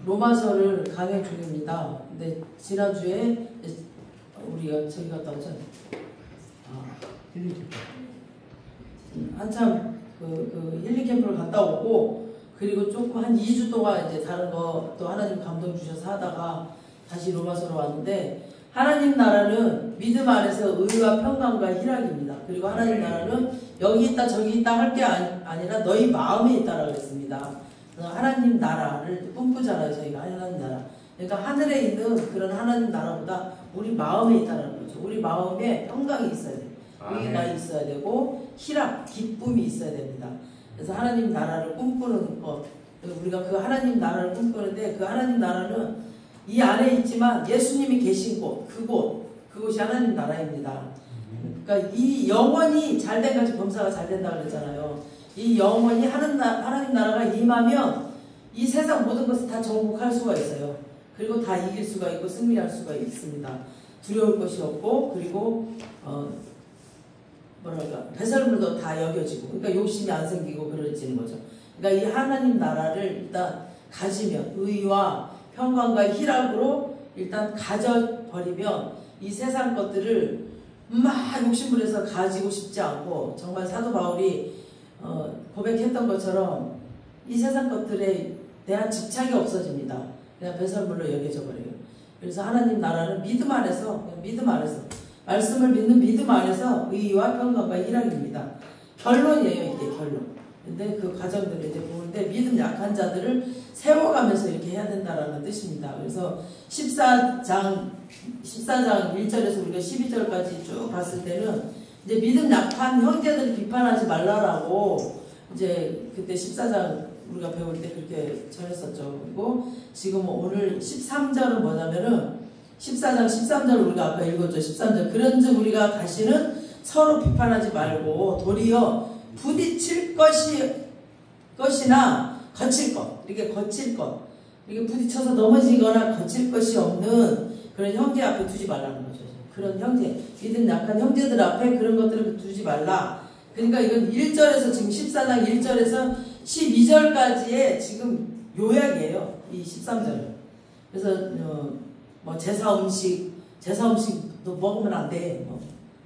로마서를 강의 중입니다. 근데 지난주에 우리가 저기 갔다 오죠. 힐링 캠프. 한참 그 힐링 캠프를 갔다 오고, 그리고 조금 한 2주 동안 이제 다른 거 또 하나님 감동 주셔서 하다가 다시 로마서로 왔는데, 하나님 나라는 믿음 안에서 의와 평강과 희락입니다. 그리고 하나님 나라는 여기 있다 저기 있다 할 게 아니라 너희 마음에 있다라고 했습니다. 하나님 나라를 꿈꾸잖아요. 저희가 하나님 나라. 그러니까 하늘에 있는 그런 하나님 나라보다 우리 마음에 있다는 거죠. 우리 마음에 평강이 있어야 돼요. 의가 있어야 되고 희락, 기쁨이 있어야 됩니다. 그래서 하나님 나라를 꿈꾸는 것, 우리가 그 하나님 나라를 꿈꾸는데, 그 하나님 나라는 이 안에 있지만 예수님이 계신 곳, 그곳이 하나님 나라입니다. 그러니까 이 영원히 잘된 같이 범사가 잘 된다고 그랬잖아요. 이 영원히 하나님 나라가 임하면 이 세상 모든 것을 다 정복할 수가 있어요. 그리고 다 이길 수가 있고 승리할 수가 있습니다. 두려울 것이 없고, 그리고 배설물도 다 여겨지고, 그러니까 욕심이 안 생기고 그러지는 거죠. 그러니까 이 하나님 나라를 일단 가지면, 의와 평강과 희락으로 일단 가져버리면 이 세상 것들을 막 욕심부려서 가지고 싶지 않고, 정말 사도 바울이 고백했던 것처럼 이 세상 것들에 대한 집착이 없어집니다. 그냥 배설물로 여겨져 버려요. 그래서 하나님 나라는 믿음 안에서 말씀을 믿는 믿음 안에서 의와 평강과 희락입니다. 결론이에요, 이게 결론. 근데 그 과정들을 이제 보는데, 믿음 약한 자들을 세워가면서 이렇게 해야 된다라는 뜻입니다. 그래서 14장 1절에서 우리가 12절까지 쭉 봤을 때는 이제 믿음 약한 형제들을 비판하지 말라라고 이제 그때 14장 우리가 배울 때 그렇게 전했었죠. 그리고 지금 오늘 13절은 뭐냐면은 14장 13절 우리가 아까 읽었죠. 13절. 그런즉 우리가 다시는 서로 비판하지 말고 도리어 부딪힐 것이나 거칠 것, 이렇게 거칠 것, 이렇게 부딪혀서 넘어지거나 거칠 것이 없는 그런 형제 앞에 두지 말라는 거죠. 그런 형제, 믿음 약한 형제들 앞에 그런 것들을 두지 말라. 그러니까 이건 1절에서 지금 14장 1절에서 12절까지의 지금 요약이에요. 이 13절은. 그래서 뭐 제사 음식 너 먹으면 안 돼.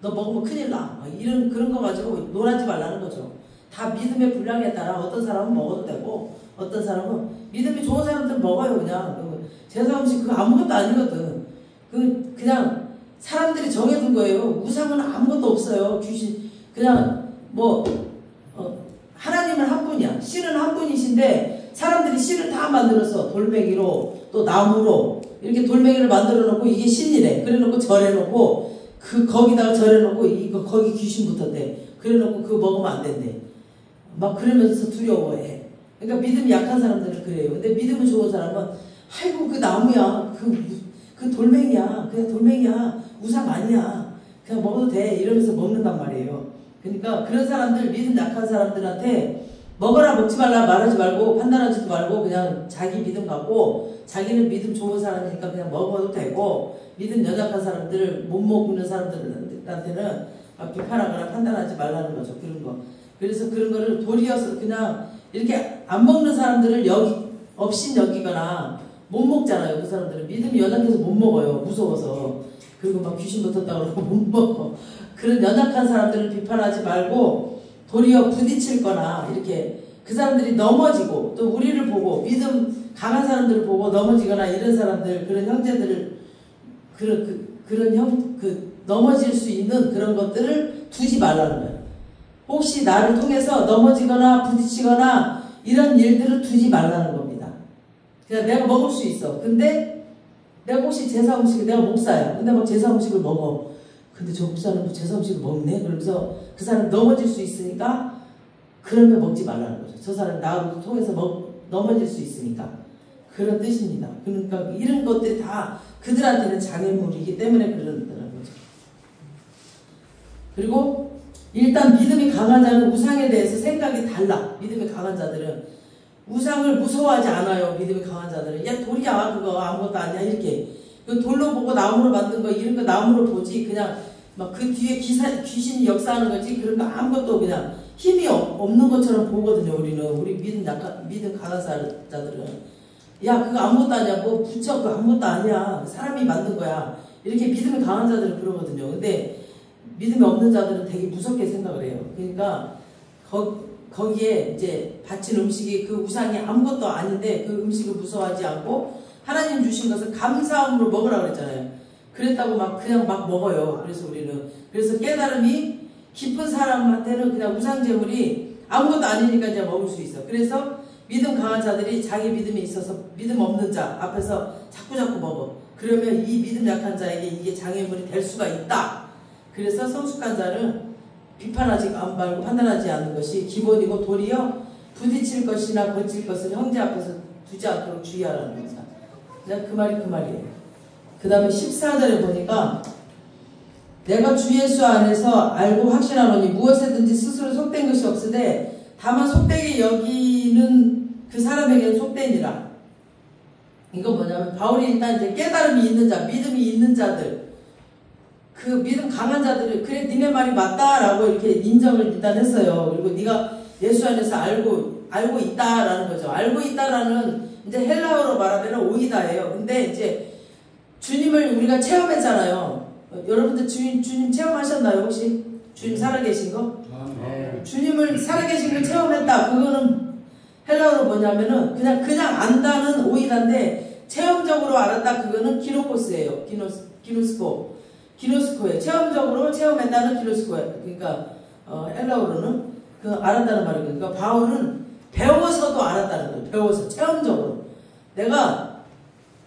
너 먹으면 큰일 나. 이런 그런 거 가지고 놀아지 말라는 거죠. 다 믿음의 분량에 따라 어떤 사람은 먹어도 되고, 어떤 사람은 믿음이 좋은 사람들은 먹어요. 그냥 제사 음식 그거 아무것도 아니거든. 그냥 사람들이 정해둔 거예요. 우상은 아무것도 없어요. 귀신 그냥 하나님은 한 분이야. 신은 한 분이신데 사람들이 신을 다 만들어서 돌멩이로 또 나무로 이렇게 돌멩이를 만들어 놓고 이게 신이래. 그래 놓고 절해 놓고 거기다가 절해 놓고 거기 귀신 붙었대. 그래 놓고 그거 먹으면 안 된대. 막 그러면서 두려워해. 그러니까 믿음이 약한 사람들은 그래요. 근데 믿음이 좋은 사람은 아이고 그 나무야. 그 돌멩이야. 그냥 돌멩이야. 우상 아니야. 그냥 먹어도 돼. 이러면서 먹는단 말이에요. 그러니까 그런 사람들, 믿음 약한 사람들한테 먹어라 먹지 말라 말하지 말고 판단하지도 말고 그냥 자기 믿음 갖고, 자기는 믿음 좋은 사람이니까 그냥 먹어도 되고, 믿음 연약한 사람들을 못 먹는 사람들한테는 비판하거나 판단하지 말라는 거죠. 그런 거. 그래서 그런 거를 도리어서 그냥 이렇게 안 먹는 사람들을 업신여기거나 못 먹잖아요. 그 사람들은 믿음이 연약해서 못 먹어요. 무서워서. 그리고 막 귀신 붙었다 그러고 못 먹어. 그런 연약한 사람들을 비판하지 말고 도리어 부딪힐거나 이렇게 그 사람들이 넘어지고, 또 우리를 보고 믿음 강한 사람들을 보고 넘어지거나 이런 사람들, 그런 형제들을 넘어질 수 있는 그런 것들을 두지 말라는 거예요. 혹시 나를 통해서 넘어지거나 부딪히거나 이런 일들을 두지 말라는 겁니다. 그냥 내가 먹을 수 있어. 근데 내가 혹시 제사 음식을, 내가 목사야. 근데 막 제사 음식을 먹어. 근데 저 목사는 제사 음식을 먹네? 그러면서 그 사람 넘어질 수 있으니까 그러면 먹지 말라는 거죠. 저 사람 나를 통해서 넘어질 수 있으니까. 그런 뜻입니다. 그러니까 이런 것들이 다 그들한테는 장애물이기 때문에 그런다는 거죠. 그리고 일단 믿음이 강한 자는 우상에 대해서 생각이 달라. 믿음이 강한 자들은 우상을 무서워하지 않아요. 믿음이 강한 자들은 야 돌이야 그거 아무것도 아니야 이렇게 그 돌로 보고 나무로 만든 거 이런 거 나무로 보지, 그냥 막 그 뒤에 귀신이 역사하는 거지 그런 거 아무것도 그냥 힘이 없는 것처럼 보거든요. 우리 믿음 강한 자들은. 야, 그거 아무것도 아니야. 뭐 붙여, 그거 아무것도 아니야. 사람이 만든 거야. 이렇게 믿음이 강한 자들은 그러거든요. 근데 믿음이 없는 자들은 되게 무섭게 생각을 해요. 그러니까 거기에 이제 바친 음식이 그 우상이 아무것도 아닌데 그 음식을 무서워하지 않고 하나님 주신 것을 감사함으로 먹으라 그랬잖아요. 그랬다고 그냥 막 먹어요. 그래서 깨달음이 깊은 사람한테는 그냥 우상 제물이 아무것도 아니니까 이제 먹을 수 있어. 그래서 믿음 강한 자들이 자기 믿음이 있어서 믿음 없는 자 앞에서 자꾸 먹어. 그러면 이 믿음 약한 자에게 이게 장애물이 될 수가 있다. 그래서 성숙한 자는 비판하지 말고 판단하지 않는 것이 기본이고 도리어 부딪힐 것이나 거칠 것을 형제 앞에서 두지 않도록 주의하라는 겁니다. 그냥 그 말이에요. 그 다음에 14절에 보니까 내가 주 예수 안에서 알고 확신하노니 무엇에든지 스스로 속된 것이 없으되 다만 속되게 여기는 그 사람에게는 속되니라. 이건 뭐냐면 바울이 일단 이제 깨달음이 있는 자, 믿음이 있는 자들, 그 믿음 강한 자들을 그래 니네 말이 맞다라고 이렇게 인정을 일단 했어요. 그리고 네가 예수 안에서 알고 있다라는 거죠. 알고 있다라는 이제 헬라어로 말하면 오이다예요. 근데 이제 주님을 우리가 체험했잖아요. 여러분들 주님 체험하셨나요 혹시? 주님 살아계신 거? 네. 주님을 살아계신 걸 체험했다. 그거는 헬라어로 뭐냐면은 그냥 안다는 오이다인데 체험적으로 알았다. 그거는 기노코스예요. 기노스코예요. 체험적으로 체험했다는 기노스코예요. 그러니까 헬라어로는 그 알았다는 말이에요. 그러니까 바울은 배워서도 알았다는 거예요. 배워서 체험적으로 내가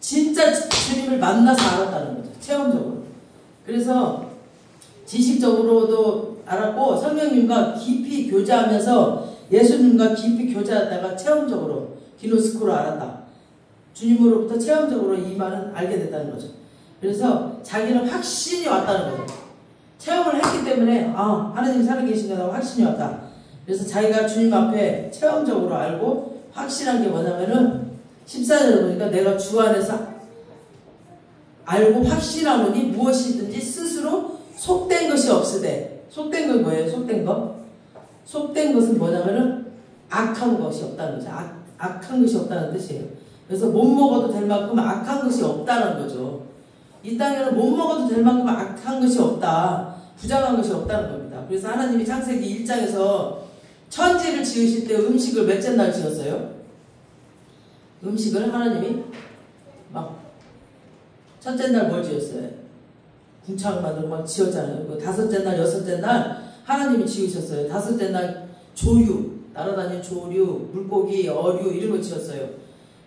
진짜 주님을 만나서 알았다는 거죠. 체험적으로. 그래서 지식적으로도 알았고 성령님과 깊이 교제하면서 예수님과 깊이 교제하다가 체험적으로 기노스코로 알았다. 주님으로부터 체험적으로 이 말은 알게 됐다는 거죠. 그래서 자기는 확신이 왔다는 거죠. 체험을 했기 때문에 하나님이 살아계신 거라고 확신이 왔다. 그래서 자기가 주님 앞에 체험적으로 알고 확신한 게 뭐냐면은 14절에 보니까 내가 주 안에서 알고 확신하노니 무엇이든지 스스로 속된 것이 없으되. 속된 건 뭐예요? 속된 거? 속된 것은 뭐냐면은 악한 것이 없다는 거죠. 악한 것이 없다는 뜻이에요. 그래서 못 먹어도 될 만큼 악한 것이 없다는 거죠. 이 땅에는 못 먹어도 될 만큼 악한 것이 없다. 부정한 것이 없다는 겁니다. 그래서 하나님이 창세기 1장에서 천지를 지으실 때 음식을 몇째 날 지었어요? 음식을 하나님이 첫째 날 뭘 지었어요? 궁창을 만들고 막 지었잖아요. 다섯째 날, 여섯째 날 하나님이 지으셨어요. 다섯째 날 조류, 날아다니는 조류, 물고기, 어류 이런 거 지었어요.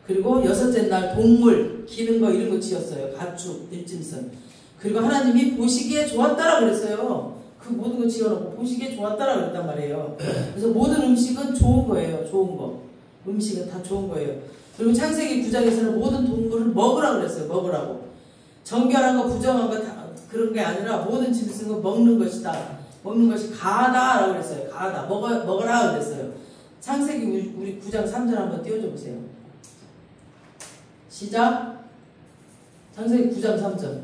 그리고 여섯째 날 동물, 기는 거 이런 거 지었어요. 가축, 들짐승. 그리고 하나님이 보시기에 좋았다라 그랬어요. 그 모든 거 지어놓고 보시기에 좋았다라 그랬단 말이에요. 그래서 모든 음식은 좋은 거예요. 좋은 거. 음식은 다 좋은 거예요. 그리고 창세기 9장에서는 모든 동물을 먹으라고 그랬어요. 먹으라고. 정결한 거, 부정한 거 다 그런 게 아니라 모든 짐승은 먹는 것이다. 먹는 것이 가다라고 그랬어요. 가다. 먹어라 그랬어요. 창세기 우리 9장 3절 한번 띄워줘 보세요. 시작. 창세기 9장 3절.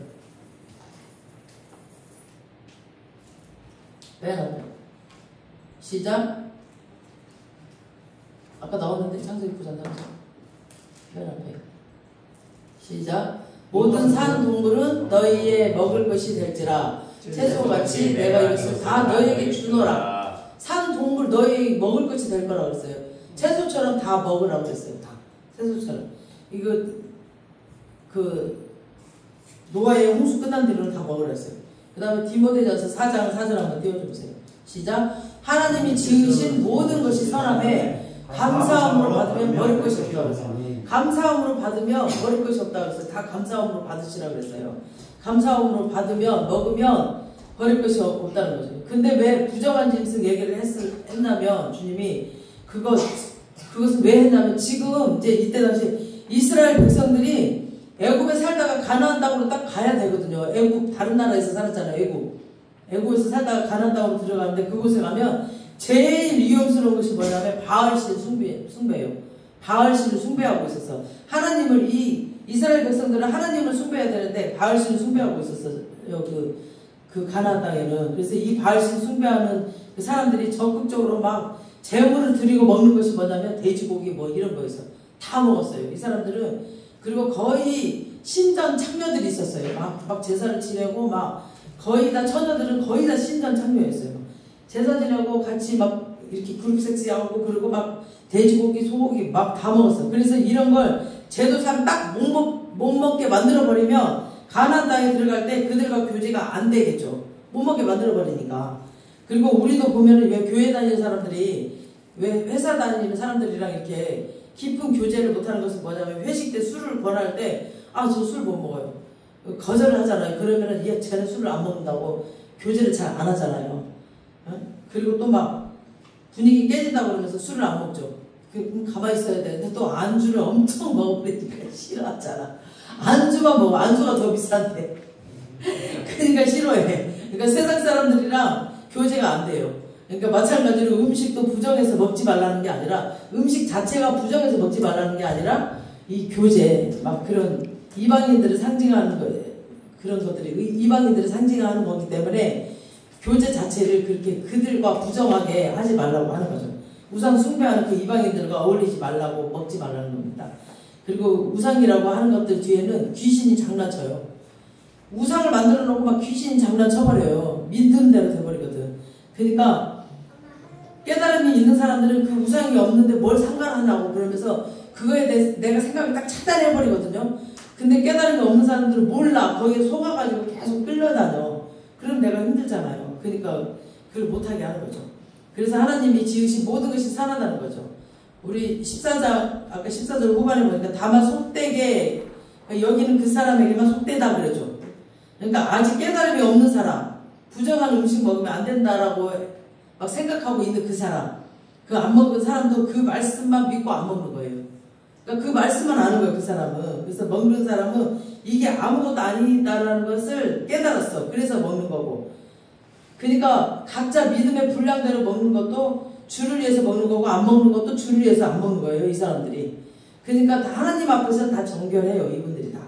맨 앞에. 시작. 아까 나왔는데 창세기 9장 3절. 맨 앞에. 시작. 모든 산 동물은 너희의 먹을 것이 될지라 채소같이 내가 이것을 다 너희에게 주노라. 산 동물 너희 먹을 것이 될 거라고 그랬어요. 채소처럼 다 먹으라고 그랬어요. 다 채소처럼. 이거 노아의 홍수 끝난 뒤로는 다 먹으라 했어요. 그 다음에 디모데전서 4장 4절 한번 띄워주세요. 시작. 하나님이 지으신 모든 것이 선함에 감사함으로 받으면 버릴 것이 없다고 했어요. 감사함으로 받으면 버릴 것이 없다고 했어요. 다 감사함으로 받으시라고 그랬어요. 감사함으로 받으면 먹으면 버릴 것이 없다는 거죠. 근데 왜 부정한 짐승 얘기를 했냐면 주님이 그것은 왜 했냐면 지금 이제 이때 당시 이스라엘 백성들이 애굽에 살다가 가나안 땅으로 딱 가야 되거든요. 애굽 다른 나라에서 살았잖아요. 애굽에서 살다가 가나안 땅으로 들어가는데 그곳에 가면 제일 위험스러운 것이 뭐냐면 바알신 숭배예요. 바알신을 숭배하고 있었어. 하나님을 이스라엘 백성들은 하나님을 숭배해야 되는데 바알신을 숭배하고 있었어요. 그 가나안 땅에는. 그래서 이 바알신 숭배하는 그 사람들이 적극적으로 막 재물을 드리고 먹는 것이 뭐냐면 돼지고기 뭐 이런 거에서 다 먹었어요. 이 사람들은. 그리고 거의 신전 창녀들이 있었어요. 막 제사를 지내고 막 거의 다 처녀들은 거의 다 신전 창녀였어요. 제사 지내고 같이 막 이렇게 그룹 섹스하고 그리고 막 돼지고기, 소고기 막 다 먹었어요. 그래서 이런 걸 제도상 딱 못 먹게 만들어버리면 가나안 땅에 들어갈 때 그들과 교제가 안 되겠죠. 못 먹게 만들어버리니까. 그리고 우리도 보면은 왜 교회 다니는 사람들이 왜 회사 다니는 사람들이랑 이렇게 깊은 교제를 못하는 것은 뭐냐면 회식 때 술을 권할 때 아, 저 술 못 먹어요. 거절을 하잖아요. 그러면은 얘 쟤는 술을 안 먹는다고 교제를 잘 안 하잖아요. 그리고 또 막 분위기 깨진다고 그러면서 술을 안 먹죠. 가만히 있어야 되는데 또 안주를 엄청 먹어버리니까 싫어하잖아. 안주만 먹어. 안주가 더 비싼데. 그러니까 싫어해. 그러니까 세상 사람들이랑 교제가 안 돼요. 그러니까 마찬가지로 음식도 부정해서 먹지 말라는 게 아니라 음식 자체가 부정해서 먹지 말라는 게 아니라 이 교제 막 그런 이방인들을 상징하는 거예요. 그런 것들이 이방인들을 상징하는 거기 때문에 교제 자체를 그렇게 그들과 부정하게 하지 말라고 하는 거죠. 우상 숭배하는 그 이방인들과 어울리지 말라고 먹지 말라는 겁니다. 그리고 우상이라고 하는 것들 뒤에는 귀신이 장난쳐요. 우상을 만들어 놓고 막 귀신이 장난쳐버려요. 믿는 대로 돼버리거든. 그러니까 깨달음이 있는 사람들은 그 우상이 없는데 뭘 상관하냐고 그러면서 그거에 대해서 내가 생각을 딱 차단해버리거든요. 근데 깨달음이 없는 사람들은 몰라. 거기에 속아가지고 계속 끌려다녀. 그럼 내가 힘들잖아요. 그러니까 그걸 못하게 하는 거죠. 그래서 하나님이 지으신 모든 것이 산하다는 거죠. 우리 14장, 아까 14절 후반에 보니까 다만 속되게, 여기는 그 사람에게만 속되다 그러죠. 그러니까 아직 깨달음이 없는 사람, 부정한 음식 먹으면 안 된다라고 막 생각하고 있는 그 사람, 그 안 먹는 사람도 그 말씀만 믿고 안 먹는 거예요. 그러니까 그 말씀만 아는 거예요, 그 사람은. 그래서 먹는 사람은 이게 아무것도 아니다라는 것을 깨달았어. 그래서 먹는 거고. 그러니까 각자 믿음의 분량대로 먹는 것도 주를 위해서 먹는 거고 안 먹는 것도 주를 위해서 안 먹는 거예요, 이 사람들이. 그러니까 하나님 앞에서는 다 정결해요, 이분들이 다.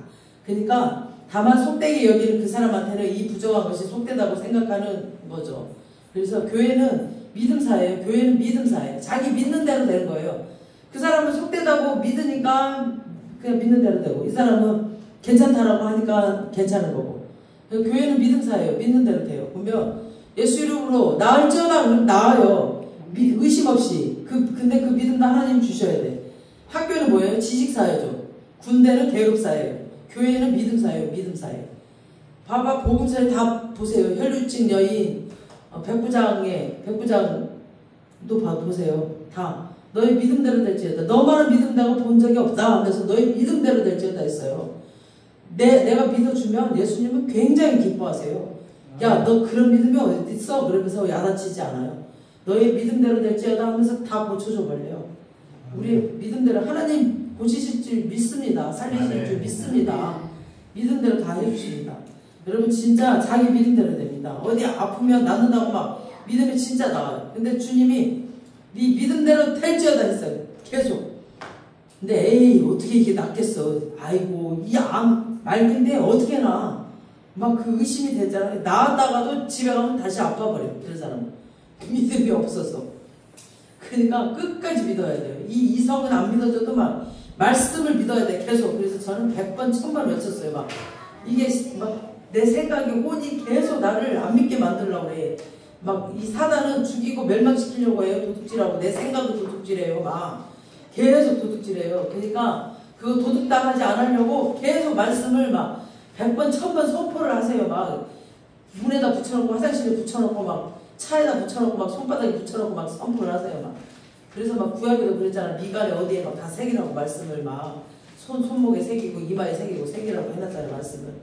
그러니까 다만 속되게 여기는 그 사람한테는 이 부정한 것이 속되다고 생각하는 거죠. 그래서 교회는 믿음사예요. 교회는 믿음사예요. 자기 믿는 대로 되는 거예요. 그 사람은 속되다고 믿으니까 그냥 믿는 대로 되고 이 사람은 괜찮다라고 하니까 괜찮은 거고. 교회는 믿음사예요. 믿는 대로 돼요. 보면 예수 이름으로 나을지어다 그러면 나아요. 의심 없이. 근데 그 믿음도 하나님 주셔야 돼. 학교는 뭐예요? 지식사회죠. 군대는 계급사예요. 교회는 믿음사예요. 믿음사예요. 봐봐, 복음서에 다 보세요. 혈류증 여인, 백부장도 보세요. 다. 너의 믿음대로 될지어다. 너만은 믿음대로 본 적이 없다 하면서 너의 믿음대로 될지어다 했어요. 내가 믿어주면 예수님은 굉장히 기뻐하세요. 야, 너 그런 믿음이 어디 있어? 그러면서 야단치지 않아요. 너의 믿음대로 될지어다 하면서 다 고쳐줘 버려요. 우리 믿음대로 하나님 고치실 줄 믿습니다. 살리실 줄 믿습니다. 믿음대로 다 해주십니다. 여러분 진짜 자기 믿음대로 됩니다. 어디 아프면 낫는다고 막 믿음이 진짜 나와요. 근데 주님이 네 믿음대로 될지어다 했어요. 계속. 근데 에이 어떻게 이게 낫겠어. 아이고 이 암 말긴데 어떻게 나. 막 그 의심이 되잖아요. 나았다가도 집에 가면 다시 아파버려요. 그런 사람은. 믿음이 없어서. 그러니까 끝까지 믿어야 돼요. 이 이성은 안 믿어져도 막 말씀을 믿어야 돼. 계속. 그래서 저는 100번 1000번 외쳤어요. 막 이게 막 내 생각이 혼이 계속 나를 안 믿게 만들려고 그래. 막 이 사단은 죽이고 멸망시키려고 해요. 도둑질하고 내 생각도 도둑질해요. 막 계속 도둑질해요. 그러니까 그거 도둑당하지 않으려고 계속 말씀을 막 100번 1000번 선포를 하세요. 막 문에다 붙여놓고 화장실에 붙여놓고 막 차에다 붙여놓고 막 손바닥에 붙여놓고 막 선포를 하세요. 막 그래서 막 구약에도 그랬잖아. 미간에 어디에 막 다 새기라고 말씀을 막 손목에 새기고 이마에 새기고 새기라고 해놨잖아요. 말씀을.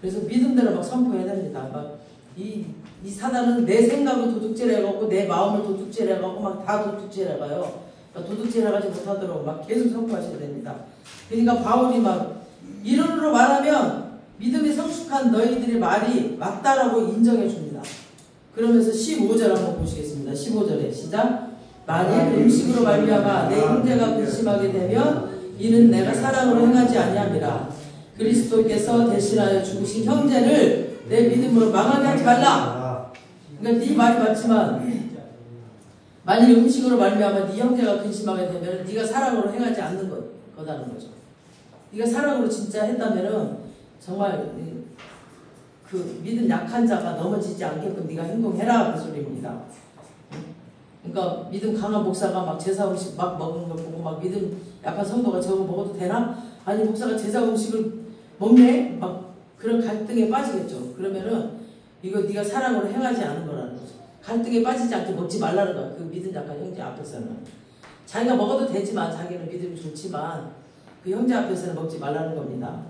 그래서 믿음대로 막 선포해야 됩니다. 막 이 사단은 내 생각을 도둑질해가고 내 마음을 도둑질해가고 막 다 도둑질해가요. 그러니까 도둑질해가지 못하도록 막 계속 선포하셔야 됩니다. 그러니까 바울이 막 이론으로 말하면 믿음이 성숙한 너희들의 말이 맞다라고 인정해 줍니다. 그러면서 15절 한번 보시겠습니다. 15절에 시작. 만일 음식으로 말미암아 내 형제가 근심하게 되면 이는 내가 사랑으로 행하지 아니함이라. 그리스도께서 대신하여 죽으신 형제를 내 믿음으로 망하게 하지 말라. 그러니까 네 말이 맞지만 만일 음식으로 말미암아 네 형제가 근심하게 되면 네가 사랑으로 행하지 않는 거다는 거죠. 네가 사랑으로 진짜 했다면은 정말 그 믿음 약한 자가 넘어지지 않게끔 네가 행동해라 그 소리입니다. 그러니까 믿음 강한 목사가 막 제사 음식 막 먹는 걸 보고 막 믿음 약한 성도가 저거 먹어도 되나? 아니 목사가 제사 음식을 먹네? 막 그런 갈등에 빠지겠죠. 그러면은 이거 네가 사랑으로 행하지 않은 거라는 거죠. 갈등에 빠지지 않게 먹지 말라는 거야. 그 믿음 약한 형제 앞에서는. 자기가 먹어도 되지만 자기는 믿음이 좋지만 그 형제 앞에서는 먹지 말라는 겁니다.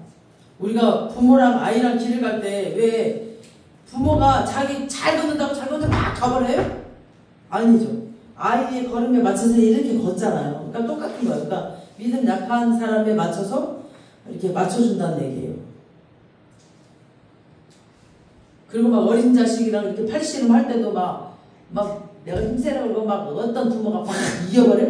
우리가 부모랑 아이랑 길을 갈 때 왜 부모가 자기 잘 걷는다고 자기 혼자 막 가버려요? 아니죠. 아이의 걸음에 맞춰서 이렇게 걷잖아요. 그러니까 똑같은 거예요. 그러니까 믿음 약한 사람에 맞춰서 이렇게 맞춰준다는 얘기예요. 그리고 막 어린 자식이랑 이렇게 팔씨름 할 때도 막 내가 힘세는 거 막 어떤 부모가 막 이겨버려?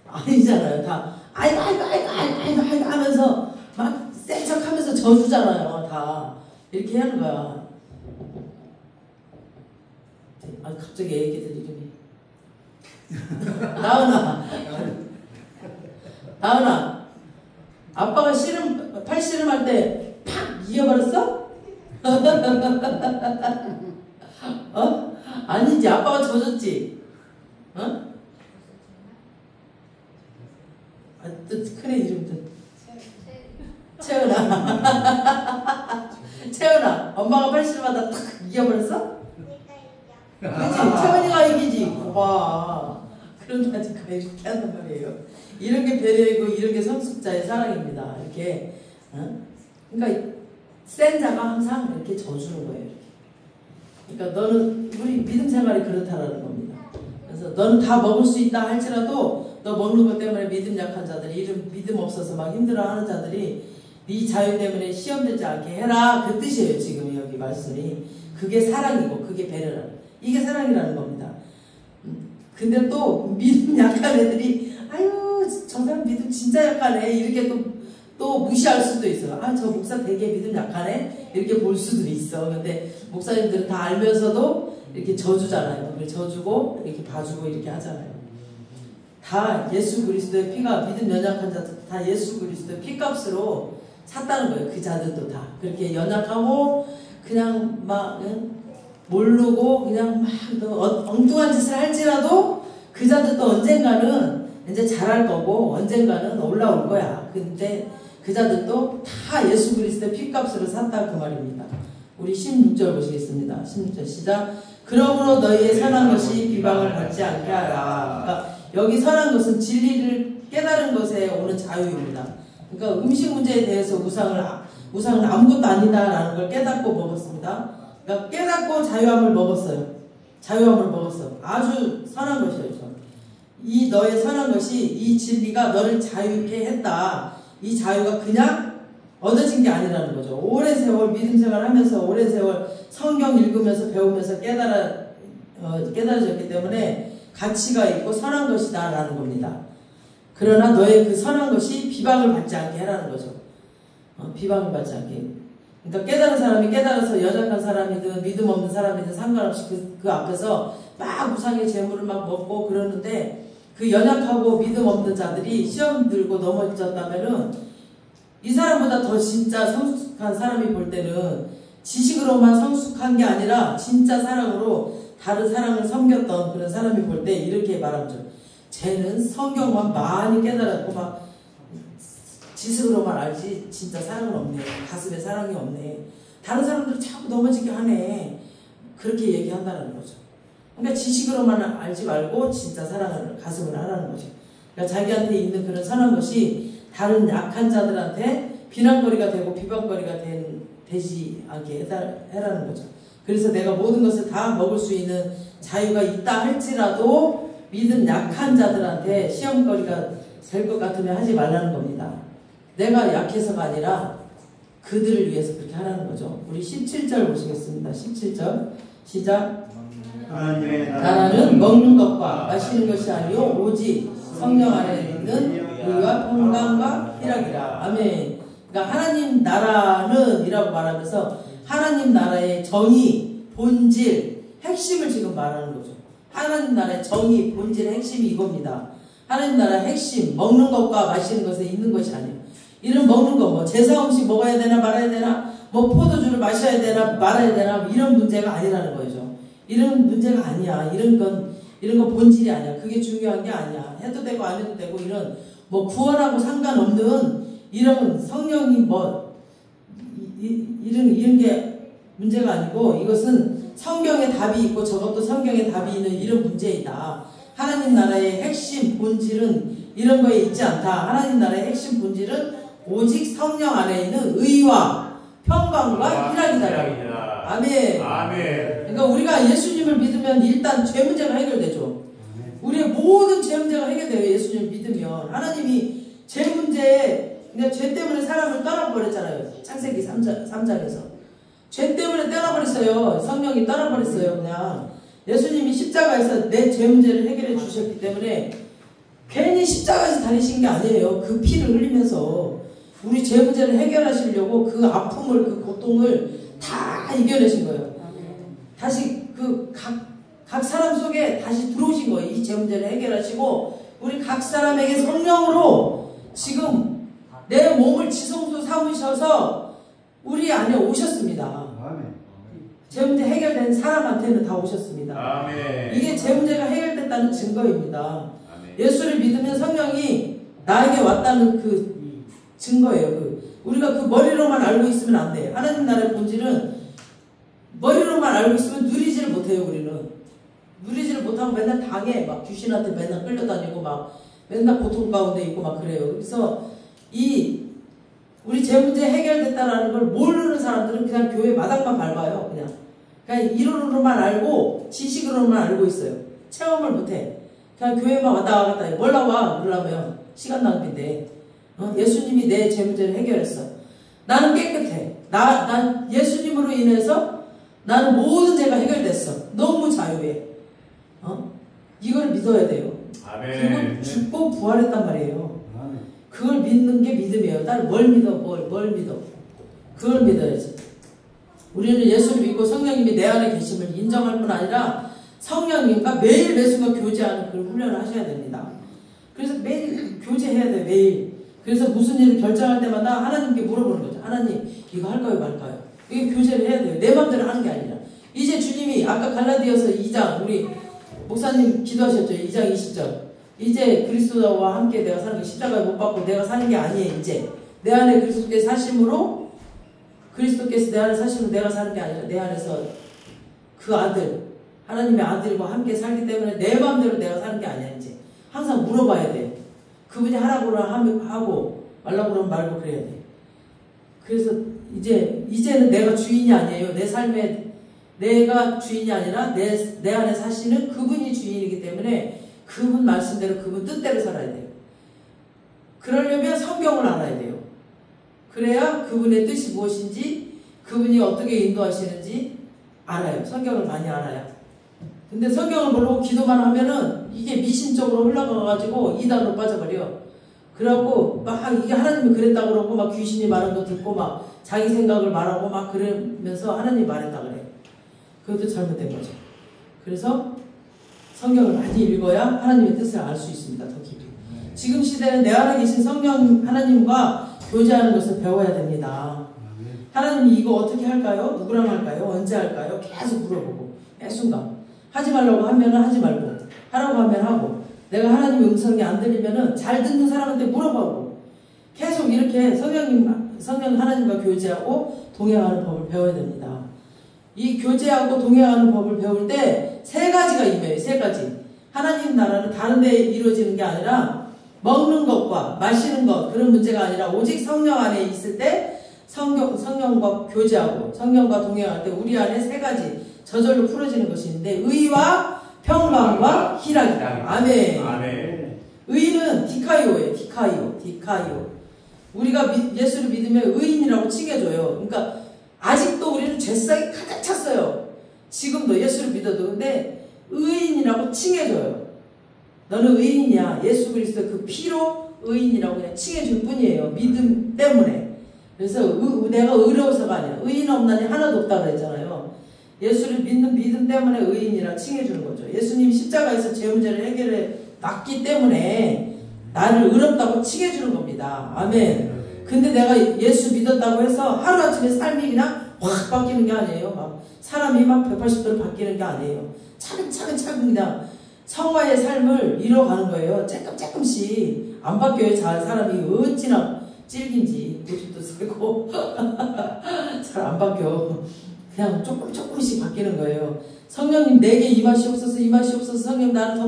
아니잖아요. 다 아이고 하면서 막 센 척 하면서 져주잖아요. 다 이렇게 하는 거야. 아 갑자기 애기들 이름이 나은아 아빠가 팔씨름 할 때 팍 이겨버렸어? 어? 아니지 아빠가 져줬지. 어? 아, 또 큰애 이름도 채은아 엄마가 팔씨름하다 탁 이겨버렸어? 그치? 채은이가 이기지. 봐 그런다니까 이렇게 한단 말이에요. 이런 게 배려이고 이런 게 성숙자의 사랑입니다. 이렇게 그러니까 센 자가 항상 이렇게 져주는 거예요. 이렇게. 그러니까 너는 우리 믿음 생활이 그렇다라는 겁니다. 그래서 너는 다 먹을 수 있다 할지라도 너 먹는 것 때문에 믿음 약한 자들이 믿음 없어서 막 힘들어하는 자들이 네 자유 때문에 시험되지 않게 해라 그 뜻이에요. 지금 여기 말씀이 그게 사랑이고 그게 배려라는 이게 사랑이라는 겁니다. 근데 또 믿음 약한 애들이 아유 저 사람 믿음 진짜 약하네 이렇게 또 무시할 수도 있어요. 아 저 목사 되게 믿음 약하네 이렇게 볼 수도 있어. 근데 목사님들은 다 알면서도 이렇게 져주잖아요. 져주고 이렇게 봐주고 이렇게 하잖아요. 다 예수 그리스도의 피가 믿음 연약한 자들 다 예수 그리스도의 피값으로 샀다는 거예요. 그 자들도 다 그렇게 연약하고 그냥 막 모르고 그냥 막 엉뚱한 짓을 할지라도 그 자들도 언젠가는 이제 잘할 거고 언젠가는 올라올 거야. 근데 그 자들도 다 예수 그리스도의 피값으로 샀다 그 말입니다. 우리 16절 보시겠습니다. 16절 시작. 그러므로 너희의 선한 것이 비방을 받지 않게 하라. 그러니까 여기 선한 것은 진리를 깨달은 것에 오는 자유입니다. 그러니까 음식 문제에 대해서 우상은 아무것도 아니다라는 걸 깨닫고 먹었습니다. 그러니까 깨닫고 자유함을 먹었어요. 자유함을 먹었어. 아주 선한 것이에요. 이 너의 선한 것이 이 진리가 너를 자유케 했다. 이 자유가 그냥 얻어진 게 아니라는 거죠. 오랜 세월 믿음 생활하면서 오랜 세월 성경 읽으면서 배우면서 깨달아졌기 때문에 가치가 있고 선한 것이다 라는 겁니다. 그러나 너의 그 선한 것이 비방을 받지 않게 해라는 거죠. 비방을 받지 않게. 그러니까 깨달은 사람이 깨달아서 연약한 사람이든 믿음 없는 사람이든 상관없이 그 앞에서 막 우상의 재물을 막 먹고 그러는데 그 연약하고 믿음 없는 자들이 시험 들고 넘어졌다면은 이 사람보다 더 진짜 성숙한 사람이 볼 때는 지식으로만 성숙한 게 아니라 진짜 사랑으로 다른 사랑을 섬겼던 그런 사람이 볼 때 이렇게 말하죠. 쟤는 성경만 많이 깨달았고 막 지식으로만 알지 진짜 사랑은 없네. 가슴에 사랑이 없네. 다른 사람들은 자꾸 넘어지게 하네. 그렇게 얘기한다는 거죠. 그러니까 지식으로만 알지 말고 진짜 사랑을 가슴을 하라는 거죠. 그러니까 자기한테 있는 그런 선한 것이 다른 약한 자들한테 비난거리가 되고 비방거리가 되지 않게 해라는 거죠. 그래서 내가 모든 것을 다 먹을 수 있는 자유가 있다 할지라도 믿음 약한 자들한테 시험거리가 될 것 같으면 하지 말라는 겁니다. 내가 약해서가 아니라 그들을 위해서 그렇게 하라는 거죠. 우리 17절 보시겠습니다. 17절 시작. 나라는 먹는 것과 마시는 것이 아니요 오직 성령 안에 있는 의와 평강과 희락이라. 아멘. 그러니까 하나님 나라는 이라고 말하면서 하나님 나라의 정의, 본질, 핵심을 지금 말하는 거죠. 하나님 나라의 정의, 본질의 핵심이 이겁니다. 하나님 나라의 핵심, 먹는 것과 마시는 것에 있는 것이 아니에요. 이런 먹는 거, 뭐 제사 음식 먹어야 되나 말아야 되나, 뭐 포도주를 마셔야 되나 말아야 되나, 이런 문제가 아니라는 거죠. 이런 문제가 아니야. 이런 건 본질이 아니야. 그게 중요한 게 아니야. 해도 되고 안 해도 되고, 이런 뭐 구원하고 상관없는 이런 성령이 뭐 이런 게 문제가 아니고, 이것은 성경에 답이 있고 저것도 성경에 답이 있는 이런 문제이다. 하나님 나라의 핵심 본질은 이런 거에 있지 않다. 하나님 나라의 핵심 본질은 오직 성령 안에 있는 의와 평강과 희락이다. 아멘. 아멘. 그러니까 우리가 예수님을 믿으면 일단 죄 문제가 해결되죠. 우리의 모든 죄 문제가 해결돼요. 예수님을 믿으면. 하나님이 죄 문제에, 그냥 죄 때문에 사람을 떠나버렸잖아요. 창세기 3장에서. 죄 때문에 떠나버렸어요. 성령이 떠나버렸어요. 그냥 예수님이 십자가에서 내 죄 문제를 해결해 주셨기 때문에 괜히 십자가에서 다니신 게 아니에요. 그 피를 흘리면서 우리 죄 문제를 해결하시려고 그 아픔을, 그 고통을 다 이겨내신 거예요. 다시 각 사람 속에 다시 들어오신 거예요. 이 죄 문제를 해결하시고 우리 각 사람에게 성령으로 지금 내 몸을 지성소 삼으셔서 우리 안에 오셨습니다. 죄 문제 해결된 사람한테는 다 오셨습니다. 아멘. 이게 죄 문제가 해결됐다는 증거입니다. 아멘. 예수를 믿으면 성령이 나에게 왔다는 그 증거예요. 우리가 그 머리로만 알고 있으면 안 돼. 하나님 나라의 본질은 머리로만 알고 있으면 누리지를 못해요. 우리는 누리지를 못하고 맨날 당해. 막 귀신한테 맨날 끌려다니고 막 맨날 고통 가운데 있고 막 그래요. 그래서 우리 죄 문제 해결됐다라는 걸 모르는 사람들은 그냥 교회 마당만 밟아요. 그냥 이론으로만 알고 지식으로만 알고 있어요. 체험을 못해. 그냥 교회만 왔다 갔다 해. 몰라와 그러려면 시간 낭비인데. 예수님이 내 죄 문제를 해결했어. 나는 깨끗해. 난 예수님으로 인해서 나는 모든 죄가 해결됐어. 너무 자유해. 이걸 믿어야 돼요. 아멘. 그리고 죽고 부활했단 말이에요. 그걸 믿는 게 믿음이에요. 나를 뭘 믿어? 뭘 믿어? 그걸 믿어야지. 우리는 예수를 믿고 성령님이 내 안에 계심을 인정할 뿐 아니라 성령님과 매일 매순간 교제하는 그런 훈련을 하셔야 됩니다. 그래서 매일 교제해야 돼요. 매일. 그래서 무슨 일을 결정할 때마다 하나님께 물어보는 거죠. 하나님 이거 할까요 말까요? 이게 교제를 해야 돼요. 내 맘대로 하는 게 아니라. 이제 주님이 아까 갈라디아서 2장 우리 목사님 기도하셨죠. 2장 20절. 이제 그리스도와 함께 내가 사는 게 십자가에 못 박고 내가 사는 게 아니에요. 이제 내 안에 그리스도께서 사심으로 그리스도께서 내 안에 사심으로 내가 사는 게 아니라 내 안에서 그 아들 하나님의 아들과 함께 살기 때문에 내 마음대로 내가 사는 게 아니야. 이제 항상 물어봐야 돼. 그분이 하라고 그러면 하고 말라고 그러면 말고 그래야 돼. 그래서 이제는 내가 주인이 아니에요. 내 삶에 내가 주인이 아니라 내 안에 사시는 그분이 주인이기 때문에 그분 말씀대로 그분 뜻대로 살아야 돼요. 그러려면 성경을 알아야 돼요. 그래야 그분의 뜻이 무엇인지 그분이 어떻게 인도하시는지 알아요. 성경을 많이 알아야. 근데 성경을 모르고 기도만 하면은 이게 미신적으로 흘러가가지고 이단으로 빠져버려. 그래갖고 막 이게 하나님이 그랬다고 그러고 막 귀신이 말한 거 듣고 막 자기 생각을 말하고 막 그러면서 하나님이 말했다 그래. 그것도 잘못된 거죠. 그래서 성경을 많이 읽어야 하나님의 뜻을 알 수 있습니다. 더 깊이. 지금 시대는 내 안에 계신 성령 하나님과 교제하는 것을 배워야 됩니다. 하나님이 이거 어떻게 할까요? 누구랑 할까요? 언제 할까요? 계속 물어보고 매 순간 하지 말라고 하면은 하지 말고 하라고 하면 하고 내가 하나님의 음성이 안 들리면은 잘 듣는 사람한테 물어보고 계속 이렇게 성령 하나님과 교제하고 동행하는 법을 배워야 됩니다. 이 교제하고 동행하는 법을 배울 때 세 가지가 임해요. 세 가지. 하나님 나라는 다른 데에 이루어지는 게 아니라 먹는 것과 마시는 것 그런 문제가 아니라 오직 성령 안에 있을 때 성령과 교제하고 성령과 동행할 때 우리 안에 세 가지 저절로 풀어지는 것이 있는데 의와 평강과 희락이다. 아멘. 아멘. 의는 디카이오예요. 디카이오. 우리가 예수를 믿으면 의인이라고 칭해줘요. 그러니까 아직도 우리는 죄성이 가득 찼어요. 지금도 예수를 믿어도. 근데 의인이라고 칭해줘요. 너는 의인이야. 예수 그리스도 그 피로 의인이라고 그냥 칭해줄 뿐이에요. 믿음 때문에. 그래서 내가 의로워서가 아니야. 의인 없나니 하나도 없다고 그랬잖아요. 예수를 믿는 믿음 때문에 의인이라 칭해주는 거죠. 예수님이 십자가에서 죄 문제를 해결해 놨기 때문에 나를 의롭다고 칭해주는 겁니다. 아멘. 근데 내가 예수 믿었다고 해서 하루아침에 삶이 그냥 확 바뀌는 게 아니에요. 막 사람이 막 180도로 바뀌는 게 아니에요. 차근차근 그냥 성화의 삶을 이뤄가는 거예요. 조금씩 안 바뀌어요. 사람이 어찌나 질긴지 고집도 세고 잘 안 바뀌어. 그냥 조금씩 바뀌는 거예요. 성령님 내게 임하시옵소서 임하시옵소서. 성령 나를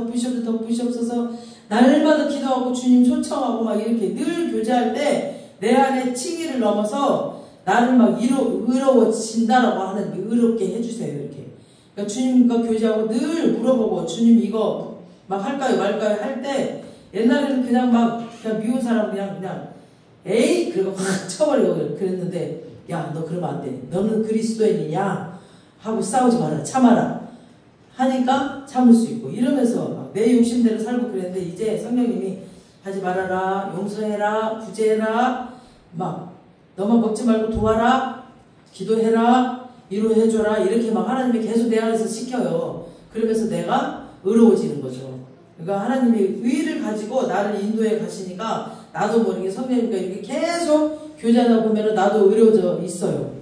덮으시옵소서. 날마다 기도하고 주님 초청하고 막 이렇게 늘 교제할 때 내 안에 칭의를 넘어서 나를 막 의로워진다라고 하는 의롭게 해주세요. 이렇게. 그러니까 주님과 교제하고 늘 물어보고 주님 이거 막 할까요 말까요 할 때 옛날에는 그냥 미운 사람 그냥 에이 그리고 확 쳐버리고 그랬는데 야 너 그러면 안 돼. 너는 그리스도인이냐 하고 싸우지 마라. 참아라. 하니까 참을 수 있고 이러면서 막 내 욕심대로 살고 그랬는데 이제 성령님이 하지 말아라. 용서해라. 구제해라. 막 너만 먹지 말고 도와라. 기도해라. 위로해줘라. 이렇게 막 하나님이 계속 내 안에서 시켜요. 그러면서 내가 의로워지는 거죠. 그러니까 하나님이 의를 가지고 나를 인도해 가시니까 나도 모르게 성령님과 이렇게 계속 교제하다 보면은 나도 의로워져 있어요.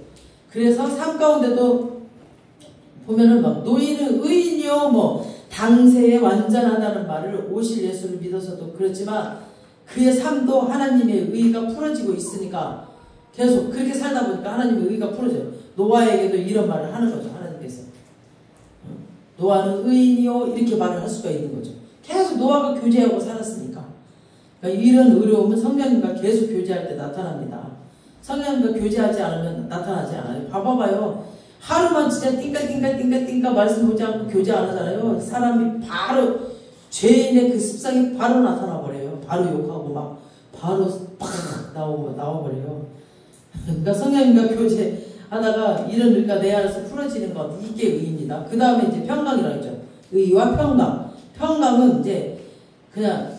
그래서 삶 가운데도 보면은 막 노인은 의인이요 뭐 당세에 완전하다는 말을 오실 예수를 믿어서도 그렇지만 그의 삶도 하나님의 의가 풀어지고 있으니까 계속 그렇게 살다 보니까 하나님의 의가 풀어져요. 노아에게도 이런 말을 하는 거죠. 하나님께서 노아는 의인이요 이렇게 말을 할 수가 있는 거죠. 계속 노아가 교제하고 살았으니까. 그러니까 이런 의로움은 성령님과 계속 교제할 때 나타납니다. 성령님과 교제하지 않으면 나타나지 않아요. 봐봐요. 하루만 진짜 띵까 말씀 보지 않고 교제 안 하잖아요. 사람이 바로 죄인의 그 습성이 바로 나타나 버려요. 바로 욕하고 막 바로 팍 나와버려요. 그러니까 성령님과 교제하다가 이런 의가 내 안에서 풀어지는 것 이게 의입니다. 그 다음에 이제 평강이라고 했죠. 의와 평강. 평강은 이제 그냥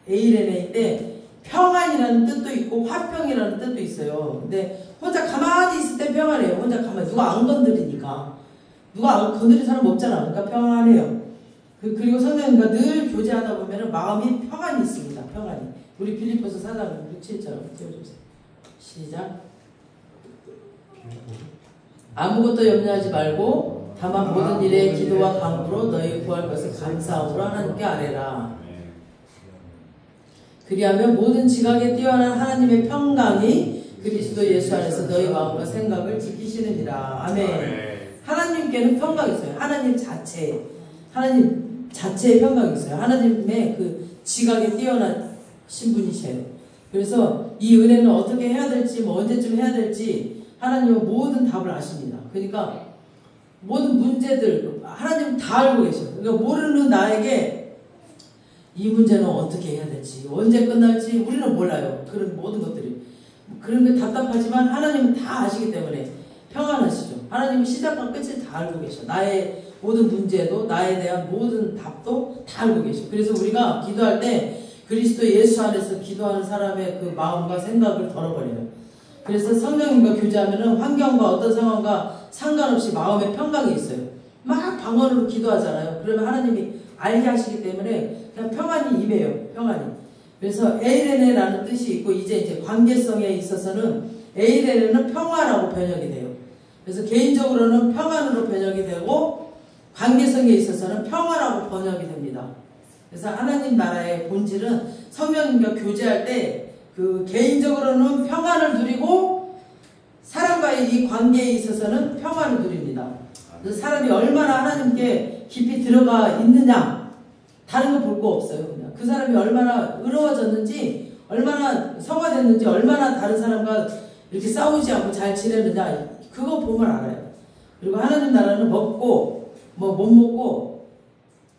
에이레네인데 평안이라는 뜻도 있고 화평이라는 뜻도 있어요. 근데 혼자 가만히 있을 때 평안해요. 혼자 가만히 누가 안 건드리니까 누가 안 건드린 사람 없잖아. 그러니까 평안해요. 그리고 성령님과 늘 교제하다 보면 마음이 평안이 있습니다. 평안이. 우리 빌립보서 4장 6-7절 띄워주세요. 시작. 아무것도 염려하지 말고 다만 모든 일에 기도와 간구로 너희 구할 것을 감사함으로 하나님께 아뢰라. 그리하면 모든 지각에 뛰어난 하나님의 평강이 그리스도 예수 안에서 너희 마음과 생각을 지키시느니라. 아멘. 하나님께는 평강이 있어요. 하나님 자체의 평강이 있어요. 하나님의 그 지각에 뛰어나신 분이세요. 그래서 이 은혜는 어떻게 해야 될지 언제쯤 해야 될지 하나님은 모든 답을 아십니다. 그러니까 모든 문제들 하나님은 다 알고 계셔요. 그러니까 모르는 나에게 이 문제는 어떻게 해야 될지 언제 끝날지 우리는 몰라요. 그런 모든 것들이 그런 게 답답하지만 하나님은 다 아시기 때문에 평안하시죠. 하나님은 시작과 끝을 다 알고 계셔. 나의 모든 문제도 나에 대한 모든 답도 다 알고 계셔. 그래서 우리가 기도할 때 그리스도 예수 안에서 기도하는 사람의 그 마음과 생각을 덜어버려요. 그래서 성령님과 교제하면 환경과 어떤 상황과 상관없이 마음의 평강이 있어요. 막 방언으로 기도하잖아요. 그러면 하나님이 알게 하시기 때문에 그냥 평안이 임해요. 평안이. 그래서 에이레네라는 뜻이 있고 이제 관계성에 있어서는 에이레네는 평화라고 번역이 돼요. 그래서 개인적으로는 평안으로 번역이 되고 관계성에 있어서는 평화라고 번역이 됩니다. 그래서 하나님 나라의 본질은 성령님과 교제할 때 그 개인적으로는 평안을 누리고 사람과의 이 관계에 있어서는 평안을 누립니다. 그래서 사람이 얼마나 하나님께 깊이 들어가 있느냐 다른 거 볼 거 없어요. 그냥 그 사람이 얼마나 의로워졌는지 얼마나 성화됐는지 얼마나 다른 사람과 이렇게 싸우지 않고 잘 지내느냐 그거 보면 알아요. 그리고 하나님 나라는 먹고 뭐 못 먹고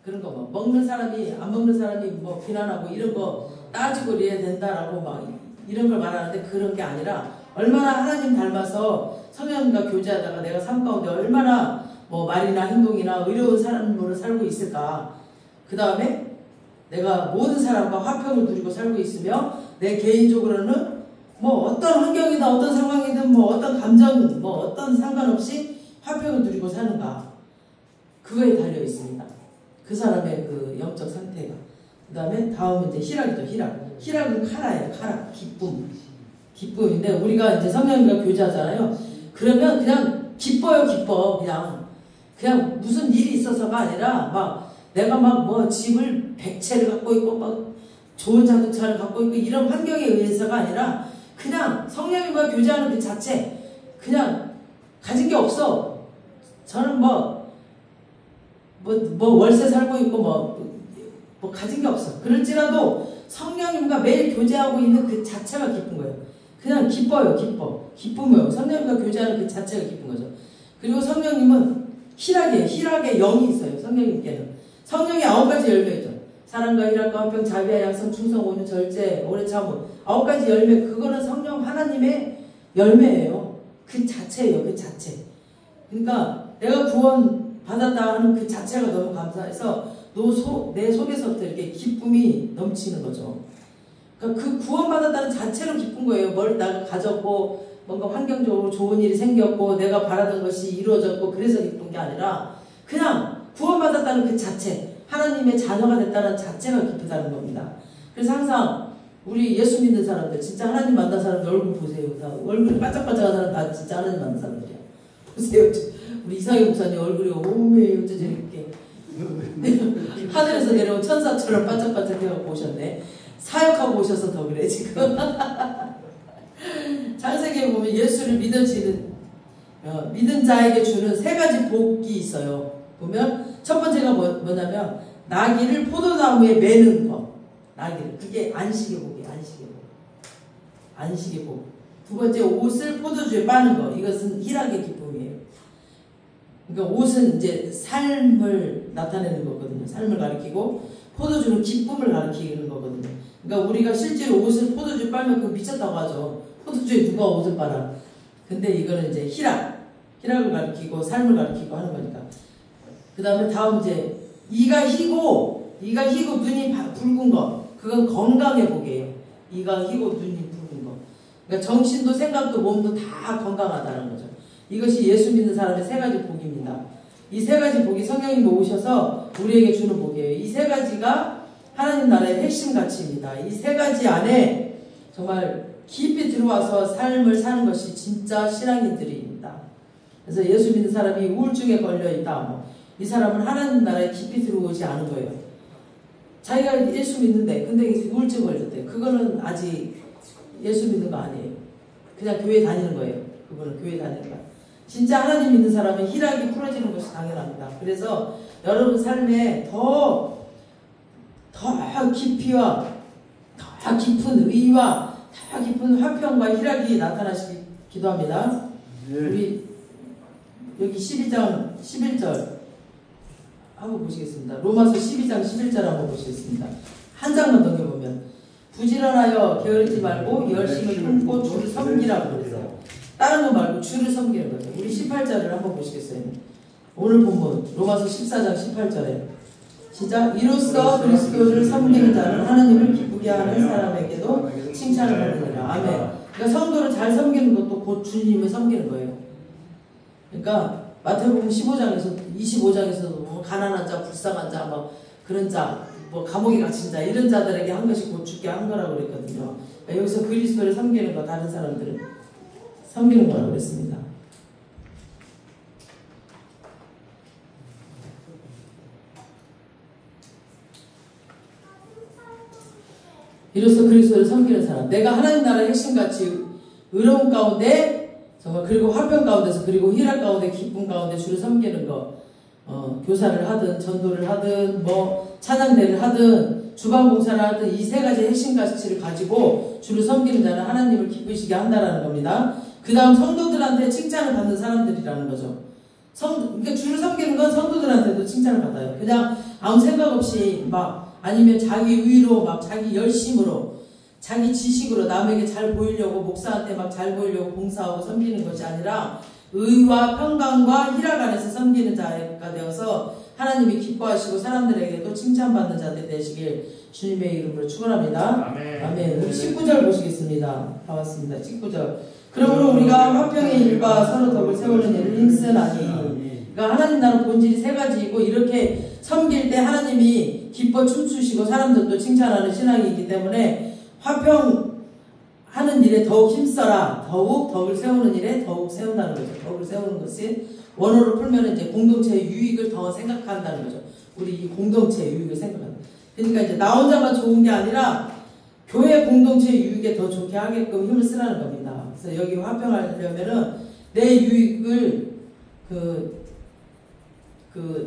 그런 거 뭐 먹는 사람이 안 먹는 사람이 뭐 비난하고 이런 거 따지고 이래야 된다라고 막 이런 걸 말하는데 그런 게 아니라 얼마나 하나님 닮아서 성령님과 교제하다가 내가 삶 가운데 얼마나 뭐 말이나 행동이나 의로운 사람으로 살고 있을까. 그 다음에 내가 모든 사람과 화평을 누리고 살고 있으며 내 개인적으로는 뭐 어떤 환경이든 어떤 상황이든 뭐 어떤 감정 뭐 어떤 상관없이 화평을 누리고 사는가, 그거에 달려 있습니다. 그 사람의 그 영적 상태가. 그 다음에 다음은 이제 희락이죠. 희락은 카라예요. 카라. 기쁨인데, 우리가 이제 성령님과 교제하잖아요. 그러면 그냥 기뻐요. 그냥 무슨 일이 있어서가 아니라 막 내가 막 뭐 집을 100채를 갖고 있고 막 좋은 자동차를 갖고 있고 이런 환경에 의해서가 아니라 그냥 성령님과 교제하는 그 자체, 그냥 가진 게 없어. 저는 뭐 월세 살고 있고 뭐 가진 게 없어. 그럴지라도 성령님과 매일 교제하고 있는 그 자체가 기쁜 거예요. 그냥 기뻐요. 기쁨이요. 성령님과 교제하는 그 자체가 기쁜 거죠. 그리고 성령님은 희락이에요. 희락의 영이 있어요. 성령님께는. 성령의 9가지 열매죠. 사랑과 희락과 화평, 자비와 양성, 충성, 온유, 절제, 오래 참음. 9가지 열매, 그거는 성령 하나님의 열매예요. 그 자체예요. 그 자체. 그러니까 내가 구원 받았다 하는 그 자체가 너무 감사해서 내 속에서부터 이렇게 기쁨이 넘치는 거죠. 그러니까 그 구원받았다는 자체로 기쁜 거예요. 뭘 내가 가졌고 뭔가 환경적으로 좋은 일이 생겼고 내가 바라던 것이 이루어졌고 그래서 기쁜 게 아니라 그냥 구원받았다는 그 자체, 하나님의 자녀가 됐다는 자체가 기쁘다는 겁니다. 그래서 항상 우리 예수 믿는 사람들, 진짜 하나님 만난 사람들 얼굴 보세요. 다 얼굴이 반짝반짝한 사람 다 진짜 하나님 만난 사람들이야. 보세요. 우리 이상희 목사님 얼굴이 오메 어쩌지 이렇게 하늘에서 내려온 천사처럼 반짝반짝해갖고 오셨네. 사역하고 오셔서 더 그래 지금. 창세기에 보면 예수를 믿은 자에게 주는 3가지 복이 있어요. 보면 첫 번째가 뭐냐면 나귀를 포도나무에 매는 법. 나귀를. 그게 안식의 복이에요. 안식의 복. 두 번째, 옷을 포도주에 빠는 거. 이것은 희락의 기쁨이에요. 그러니까 옷은 이제 삶을 나타내는 거거든요. 삶을 가리키고 포도주는 기쁨을 가리키는 거거든요. 그러니까 우리가 실제로 옷을 포도주에 빨면 그거 미쳤다고 하죠. 포도주에 누가 옷을 빨아. 근데 이거는 이제 희락을 가리키고 삶을 가리키고 하는 거니까. 그 다음에 다음 이제 이가 희고 눈이 붉은 거, 그건 건강의 복이에요. 이가 희고 눈이 붉은 거. 그러니까 정신도 생각도 몸도 다 건강하다는 거죠. 이것이 예수 믿는 사람의 3가지 복입니다. 이 3가지 복이 성령님이 오셔서 우리에게 주는 복이에요. 이 3가지가 하나님 나라의 핵심 가치입니다. 이 3가지 안에 정말 깊이 들어와서 삶을 사는 것이 진짜 신앙인들입니다. 그래서 예수 믿는 사람이 우울증에 걸려있다. 이 사람은 하나님 나라에 깊이 들어오지 않은 거예요. 자기가 예수 믿는데 근데 우울증 걸렸대. 그거는 아직 예수 믿는 거 아니에요. 그냥 교회 다니는 거예요. 그거는 교회 다니는 거. 진짜 하나님 믿는 사람은 희락이 풀어지는 것이 당연합니다. 그래서 여러분 삶에 더 깊이와 더 깊은 의와 더 깊은 화평과 희락이 나타나시기 기도합니다. 우리 여기 12장 11절 한번 보시겠습니다. 로마서 12장 11절 한번 보시겠습니다. 한 장만 넘겨보면 부지런하여 게으르지 말고 열심을 품고 주를 섬기라고 그랬어요. 다른 거 말고 주를 섬기는 거죠. 우리 18절을 한번 보시겠어요. 오늘 본문 로마서 14장 18절에 시작. 이로써 그리스도를 섬기는 자는 하나님을 기쁘게 하는 사람에게도 칭찬을 받느니라. 아멘. 그러니까 성도를 잘 섬기는 것도 곧 주님을 섬기는 거예요. 그러니까 마태복음 15장에서 25장에서도 뭐 가난한 자, 불쌍한 자, 뭐 그런 자, 뭐 감옥에 갇힌 자 이런 자들에게 한 것이 곧 죽게 한 거라고 그랬거든요. 그러니까 여기서 그리스도를 섬기는 거, 다른 사람들은 섬기는 거라고 그랬습니다. 이로써 그리스도를 섬기는 사람, 내가 하나님 나라의 핵심같이 의로운 가운데 정말 그리고 화평 가운데서 그리고 희락 가운데 기쁨 가운데 주를 섬기는 거, 교사를 하든 전도를 하든 뭐 찬양대를 하든 주방봉사를 하든 이 3가지 핵심 가치를 가지고 주를 섬기는 자는 하나님을 기쁘시게 한다라는 겁니다. 그 다음 성도들한테 칭찬을 받는 사람들이라는 거죠. 그러니까 주를 섬기는 건 성도들한테도 칭찬을 받아요. 그냥 아무 생각 없이 막 아니면 자기 의로 막 자기 열심으로 자기 지식으로 남에게 잘 보이려고 목사한테 막 잘 보이려고 봉사하고 섬기는 것이 아니라 의와 평강과 희락 안에서 섬기는 자가 되어서 하나님이 기뻐하시고 사람들에게도 칭찬받는 자들 되시길 주님의 이름으로 축원합니다. 아멘. 아멘. 우리 19절 보시겠습니다. 다 왔습니다. 19절. 그러므로 우리가 화평의 일과 서로 덕을 세우는 일을 힘쓰나니. 그러니까 하나님 나라 본질이 세 가지이고 이렇게 섬길 때 하나님이 기뻐 춤추시고 사람들도 칭찬하는 신앙이기 때문에 화평하는 일에 더욱 힘써라. 더욱 덕을 세우는 일에 더욱 세운다는 거죠. 덕을 세우는 것이 원어로 풀면 이제 공동체의 유익을 더 생각한다는 거죠. 우리 이 공동체의 유익을 생각한다. 그러니까 이제 나 혼자만 좋은 게 아니라 교회 공동체의 유익에 더 좋게 하게끔 힘을 쓰라는 겁니다. 그래서 여기 화평하려면은 내 유익을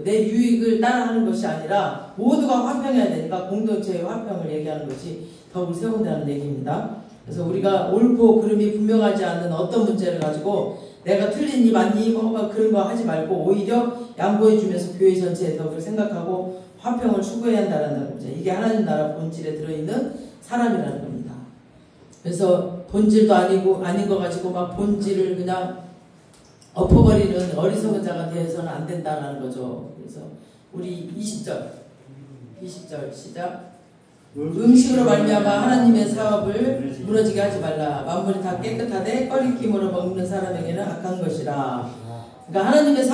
내 유익을 따라하는 것이 아니라 모두가 화평해야 되니까 공동체의 화평을 얘기하는 것이 덕을 세운다는 얘기입니다. 그래서 우리가 옳고 그름이 분명하지 않는 어떤 문제를 가지고 내가 틀리니 맞니 뭐 그런 거 하지 말고 오히려 양보해 주면서 교회 전체의 덕을 생각하고 화평을 추구해야 한다는 거죠. 이게 하나님 나라 본질에 들어있는 사람이라는 겁니다. 그래서 본질도 아닌 거 가지고 막 본질을 그냥 엎어버리는 어리석은 자가 되어서는 안 된다는 거죠. 그래서 우리 20절 시작. 음식으로 말미암아 하나님의 사업을 무너지게 하지 말라. 만물이 다 깨끗하되 꺼리낌으로 먹는 사람에게는 악한 것이라. 그러니까 하나님의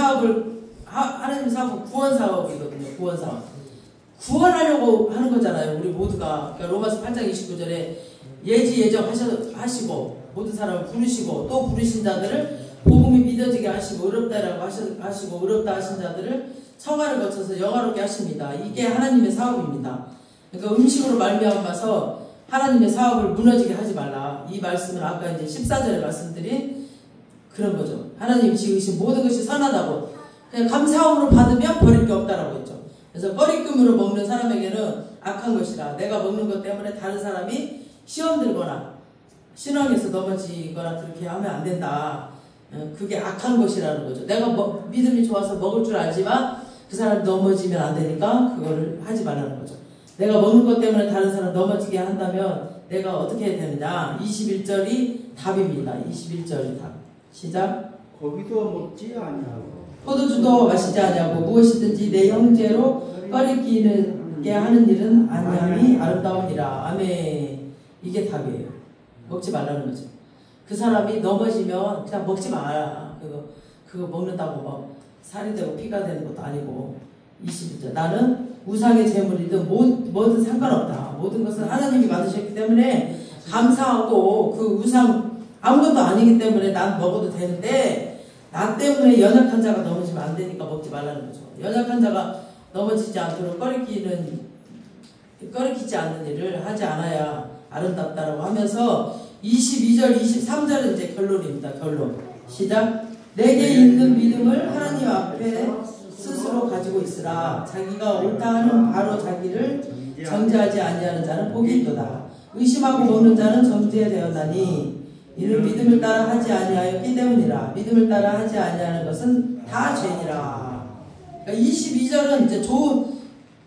사업은 구원 사업이거든요. 구원 사업. 구원하려고 하는 거잖아요. 우리 모두가. 그러니까 로마서 8장 29절에 예정 하시고 모든 사람을 부르시고 또 부르신 자들을 복음이 믿어지게 하시고 의롭다라고 하시고 의롭다 하신 자들을 성화를 거쳐서 영화롭게 하십니다. 이게 하나님의 사업입니다. 그러니까 음식으로 말미암아서 하나님의 사업을 무너지게 하지 말라. 이 말씀은 아까 이제 14절에 말씀드린 그런 거죠. 하나님이 지으신 모든 것이 선하다고 그냥 감사함으로 받으면 버릴 게 없다라고 했죠. 그래서 꺼리낌으로 먹는 사람에게는 악한 것이라. 내가 먹는 것 때문에 다른 사람이 시험 들거나 신앙에서 넘어지거나 그렇게 하면 안 된다. 그게 악한 것이라는 거죠. 내가 믿음이 좋아서 먹을 줄 알지만 그 사람이 넘어지면 안 되니까 그거를 하지 말라는 거죠. 내가 먹는 것 때문에 다른 사람 넘어지게 한다면 내가 어떻게 해야 되느냐. 21절이 답입니다. 21절이 답. 시작. 거기도 먹지 아니하고 포도주도 마시지 아니하고 무엇이든지 내 형제로 꺼리끼게 하는 일은 아니함이 아름다우니라. 아멘. 이게 답이에요. 먹지 말라는 거죠. 그 사람이 넘어지면 그냥 먹지 마라. 그거 먹는다고 뭐 살이 되고 피가 되는 것도 아니고. 21절. 나는 우상의 제물이든 뭐든 상관없다. 모든 것은 하나님이 만드셨기 때문에 감사하고 그 우상 아무것도 아니기 때문에 난 먹어도 되는데 나 때문에 연약한 자가 넘어지면 안 되니까 먹지 말라는 거죠. 연약한 자가 넘어지지 않도록 꺼리키지 않는 일을 하지 않아야 아름답다라고 하면서 22절, 23절은 이제 결론입니다. 결론. 시작. 내게 있는 믿음을 하나님 앞에 스스로 가지고 있으라. 자기가 옳다 하는 바로 자기를 정죄하지 아니하는 자는 복이 있도다. 의심하고 먹는 자는 정죄되었나니 이는 믿음을 따라 하지 아니하였기 때문이라. 믿음을 따라 하지 아니하는 것은 다 죄니라. 그러니까 22절은 이제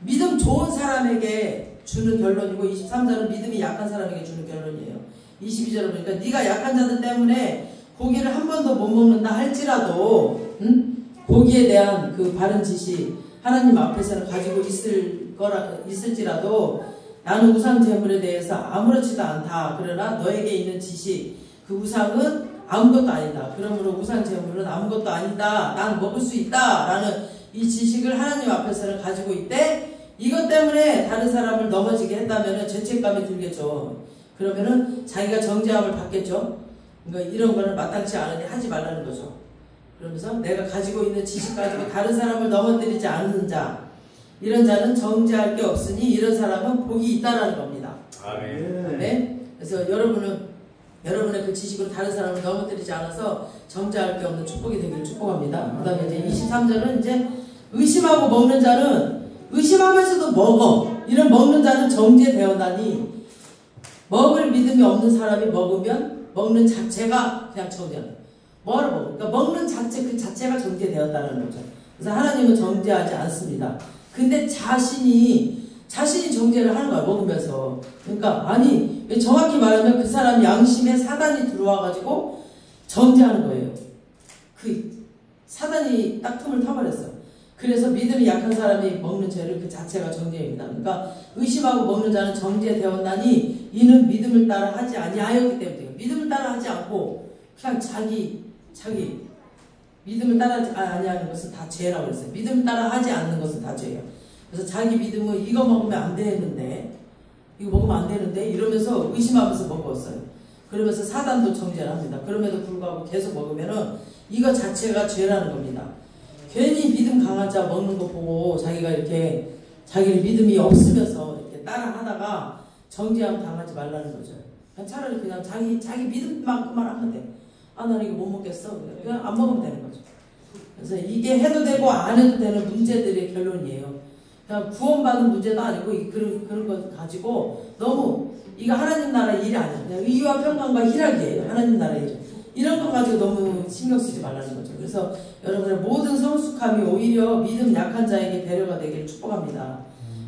믿음 좋은 사람에게 주는 결론이고 23절은 믿음이 약한 사람에게 주는 결론이에요. 22절은 보니까 네가 약한 자들 때문에 고기를 한 번도 못 먹는다 할지라도 고기에 대한 그 바른 지식 하나님 앞에서는 가지고 있을지라도 나는 우상 제물에 대해서 아무렇지도 않다. 그러나 너에게 있는 지식 그 우상은 아무것도 아니다. 그러므로 우상 제물은 아무것도 아니다. 난 먹을 수 있다. 라는 이 지식을 하나님 앞에서는 가지고 있대. 이것 때문에 다른 사람을 넘어지게 했다면 죄책감이 들겠죠. 그러면은 자기가 정죄함을 받겠죠. 그러니까 이런 거는 마땅치 않으니 하지 말라는 거죠. 그러면서 내가 가지고 있는 지식 가지고 다른 사람을 넘어뜨리지 않는 자, 이런 자는 정죄할 게 없으니 이런 사람은 복이 있다라는 겁니다. 아멘. 네. 그래서 여러분의 그 지식으로 다른 사람을 넘어뜨리지 않아서 정죄할 게 없는 축복이 되기를 축복합니다. 그 다음에 이제 23절은 이제 의심하고 먹는 자는 의심하면서도 먹어. 이런 먹는 자는 정죄되었나니 먹을 믿음이 없는 사람이 먹으면 먹는 자체가 그냥 정죄하는. 뭐하러 먹어? 그러니까 먹는 자체 그 자체가 정죄되었다는 거죠. 그래서 하나님은 정죄하지 않습니다. 근데 자신이 정죄를 하는 거야, 먹으면서. 그러니까 아니 정확히 말하면 그 사람 양심에 사단이 들어와가지고 정죄하는 거예요. 그 사단이 딱 틈을 타버렸어. 그래서 믿음이 약한 사람이 먹는 죄를 그 자체가 정죄입니다. 그러니까 의심하고 먹는 자는 정죄되었나니 이는 믿음을 따라 하지 아니하였기 때문이에요. 믿음을 따라 하지 않고 그냥 자기 믿음을 따라 아니하는 것은 다 죄라고 그랬어요. 믿음을 따라 하지 않는 것은 다 죄예요. 그래서 자기 믿음은 이거 먹으면 안 되는데 이거 먹으면 안 되는데 이러면서 의심하면서 먹었어요. 그러면서 사단도 정죄를 합니다. 그럼에도 불구하고 계속 먹으면은 이거 자체가 죄라는 겁니다. 괜히 믿음 강한 자 먹는 거 보고 자기가 이렇게 자기를 믿음이 없으면서 이렇게 따라 하다가 정죄함 당하지 말라는 거죠. 차라리 그냥 자기 믿음만큼만 하면 돼. 아, 나는 이거 못 먹겠어. 그냥 안 먹으면 되는 거죠. 그래서 이게 해도 되고 안 해도 되는 문제들의 결론이에요. 그냥 구원받은 문제도 아니고 그런 거 가지고 너무 이거 하나님 나라 일이 아니야. 그냥 의와 평강과 희락이에요. 하나님 나라 일. 이런 거 가지고 너무 신경 쓰지 말라는 거죠. 그래서 여러분의 모든 성숙함이 오히려 믿음 약한 자에게 배려가 되기를 축복합니다.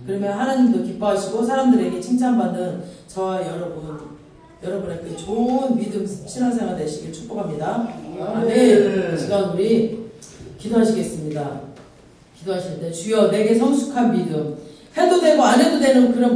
그러면 하나님도 기뻐하시고 사람들에게 칭찬받는 저와 여러분의 그 좋은 믿음 신앙생활 되시길 축복합니다. 네, 이 시간 우리 기도하시겠습니다. 기도하실 때 주여 내게 성숙한 믿음 해도 되고 안 해도 되는 그런